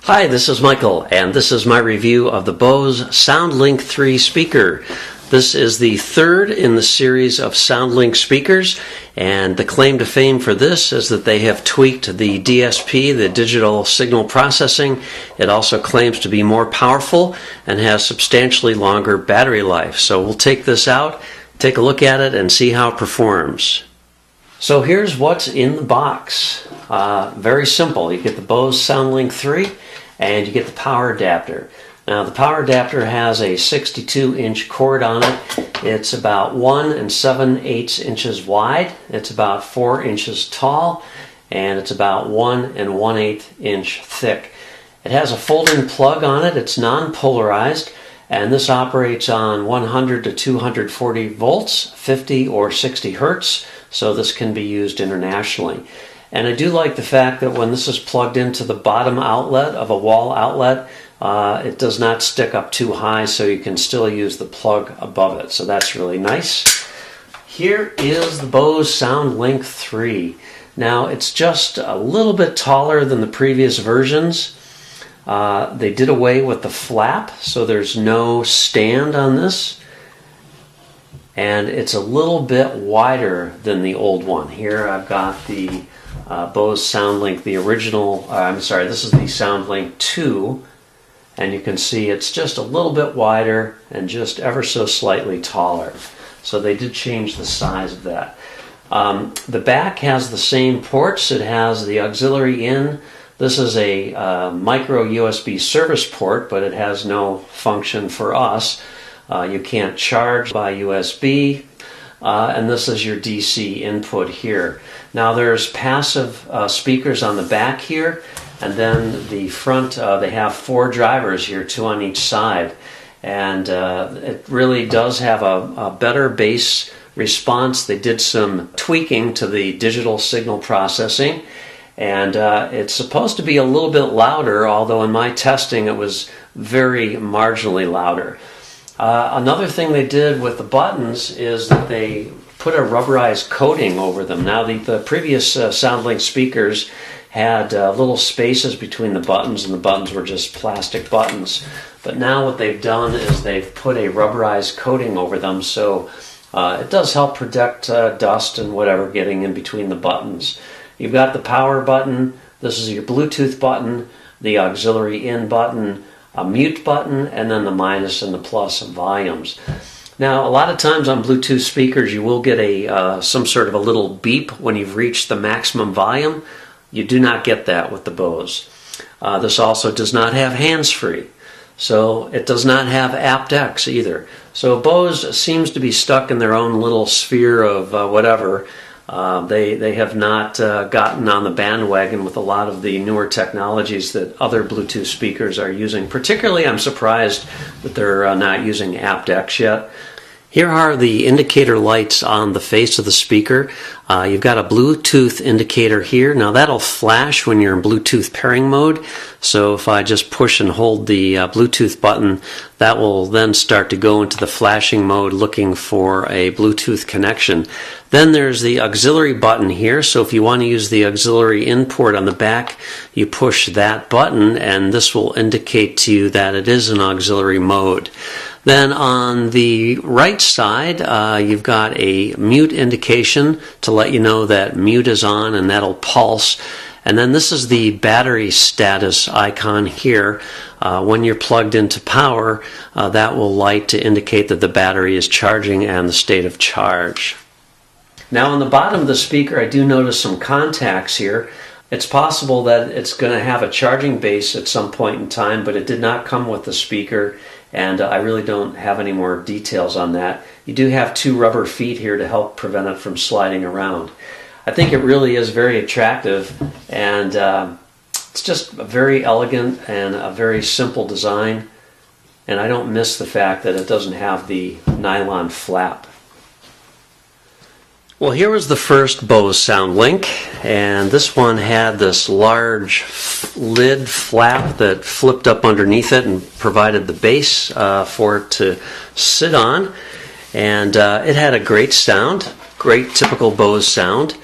Hi, this is Michael, and this is my review of the Bose SoundLink 3 speaker. This is the third in the series of SoundLink speakers, and the claim to fame for this is that they have tweaked the DSP, the digital signal processing. It also claims to be more powerful and has substantially longer battery life. So we'll take this out, take a look at it, and see how it performs. So here's what's in the box. Very simple. You get the Bose SoundLink 3 and you get the power adapter. Now the power adapter has a 62-inch cord on it. It's about 1 7/8 inches wide. It's about 4 inches tall, and it's about 1 1/8 inch thick. It has a fold-in plug on it. It's non-polarized, and this operates on 100 to 240 volts, 50 or 60 hertz, so this can be used internationally. And I do like the fact that when this is plugged into the bottom outlet of a wall outlet, it does not stick up too high, so you can still use the plug above it. So that's really nice. Here is the Bose SoundLink 3. Now it's just a little bit taller than the previous versions. They did away with the flap, so there's no stand on this. And it's a little bit wider than the old one. Here I've got the Bose SoundLink, the original, this is the SoundLink 2, and you can see it's just a little bit wider and just ever so slightly taller. So they did change the size of that. The back has the same ports. It has the auxiliary in. This is a micro USB service port, but it has no function for us. You can't charge by USB. And this is your DC input here. Now there's passive speakers on the back here, and then the front, they have 4 drivers here, 2 on each side. And it really does have a better bass response. They did some tweaking to the digital signal processing, and it's supposed to be a little bit louder, although in my testing it was very marginally louder. Another thing they did with the buttons is that they put a rubberized coating over them. Now the previous SoundLink speakers had little spaces between the buttons, and the buttons were just plastic buttons. But now what they've done is they've put a rubberized coating over them, so it does help protect dust and whatever getting in between the buttons. You've got the power button. This is your Bluetooth button, the auxiliary in button, a mute button, and then the minus and the plus volumes. Now, a lot of times on Bluetooth speakers, you will get some sort of a little beep when you've reached the maximum volume. You do not get that with the Bose. This also does not have hands-free, so it does not have aptX either. So Bose seems to be stuck in their own little sphere of whatever. They have not gotten on the bandwagon with a lot of the newer technologies that other Bluetooth speakers are using. Particularly, I'm surprised that they're not using aptX yet. Here are the indicator lights on the face of the speaker. You've got a Bluetooth indicator here. Now that'll flash when you're in Bluetooth pairing mode. So if I just push and hold the Bluetooth button, that will then start to go into the flashing mode looking for a Bluetooth connection. Then there's the auxiliary button here. So if you want to use the auxiliary in port on the back, you push that button and this will indicate to you that it is an auxiliary mode. Then on the right side, you've got a mute indication to let you know that mute is on, and that'll pulse. And then this is the battery status icon here. When you're plugged into power, that will light to indicate that the battery is charging and the state of charge. Now on the bottom of the speaker, I do notice some contacts here. It's possible that it's going to have a charging base at some point in time, but it did not come with the speaker, and I really don't have any more details on that. You do have 2 rubber feet here to help prevent it from sliding around. I think it really is very attractive, and it's just a very elegant and a very simple design, and I don't miss the fact that it doesn't have the nylon flap. Well, here was the first Bose SoundLink, and this one had this large lid flap that flipped up underneath it and provided the base for it to sit on, and it had a great sound, great typical Bose sound.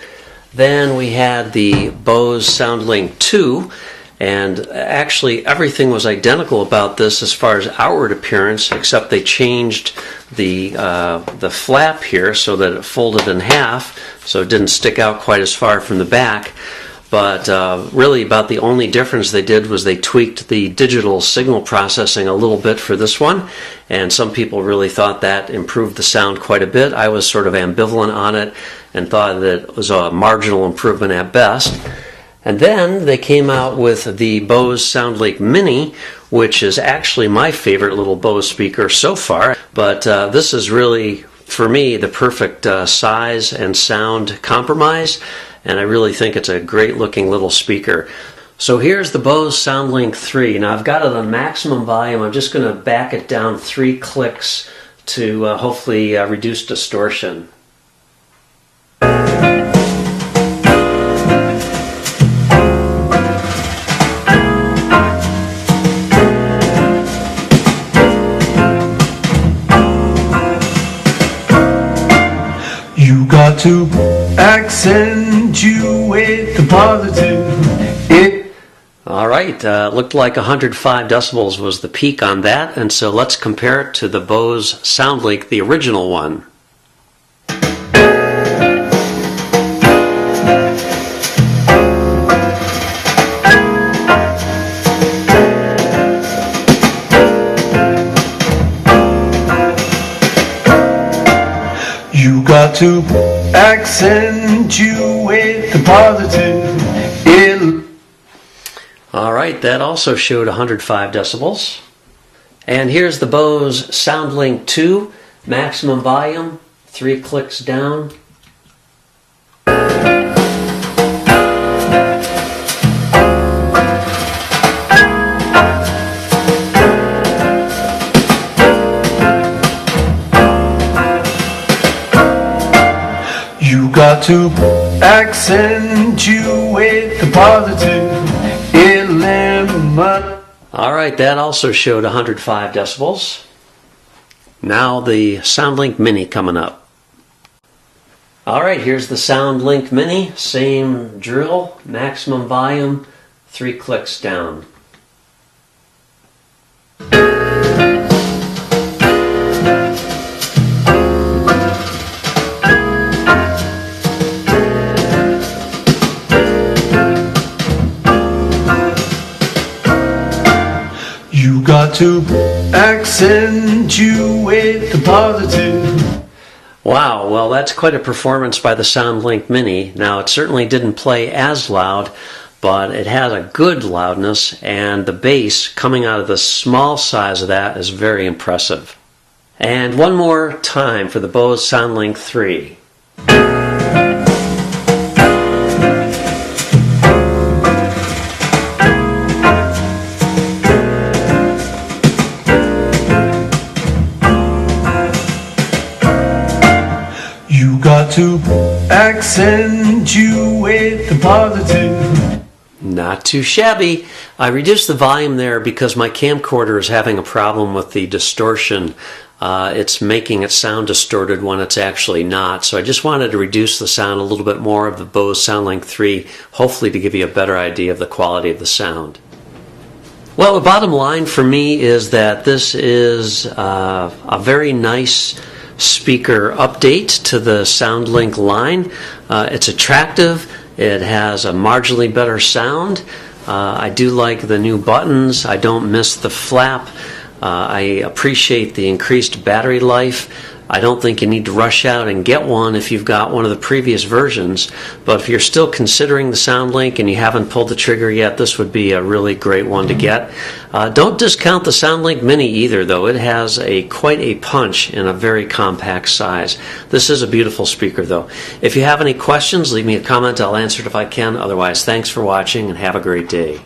Then we had the Bose SoundLink 2, And actually everything was identical about this as far as outward appearance, except they changed the flap here so that it folded in half, so it didn't stick out quite as far from the back. But really about the only difference they did was they tweaked the digital signal processing a little bit for this one, and some people really thought that improved the sound quite a bit. I was sort of ambivalent on it and thought that it was a marginal improvement at best. And then they came out with the Bose SoundLink Mini, which is actually my favorite little Bose speaker so far. But this is really, for me, the perfect size and sound compromise, and I really think it's a great looking little speaker. So here's the Bose SoundLink 3. Now I've got it on maximum volume. I'm just going to back it down 3 clicks to hopefully reduce distortion. You got to accentuate the positive. All right, looked like 105 decibels was the peak on that, and so let's compare it to the Bose SoundLink, the original one. You got to accentuate the positive. All right, that also showed 105 decibels. And here's the Bose SoundLink 2, maximum volume, 3 clicks down. You got to accentuate the positive element. All right, that also showed 105 decibels. Now the SoundLink Mini coming up. All right, here's the SoundLink Mini, same drill, maximum volume, 3 clicks down. You got to accentuate the positive. Wow, well that's quite a performance by the SoundLink Mini. Now it certainly didn't play as loud, but it had a good loudness, and the bass coming out of the small size of that is very impressive. And one more time for the Bose SoundLink 3. You got to accentuate the positive. Not too shabby. I reduced the volume there because my camcorder is having a problem with the distortion. It's making it sound distorted when it's actually not. So I just wanted to reduce the sound a little bit more of the Bose SoundLink 3, hopefully to give you a better idea of the quality of the sound. Well, the bottom line for me is that this is a very nice speaker update to the SoundLink line. It's attractive. It has a marginally better sound. I do like the new buttons. I don't miss the flap. I appreciate the increased battery life. I don't think you need to rush out and get one if you've got one of the previous versions, but if you're still considering the SoundLink and you haven't pulled the trigger yet, this would be a really great one to get. Don't discount the SoundLink Mini either, though. It has quite a punch in a very compact size. This is a beautiful speaker, though. If you have any questions, leave me a comment. I'll answer it if I can. Otherwise, thanks for watching and have a great day.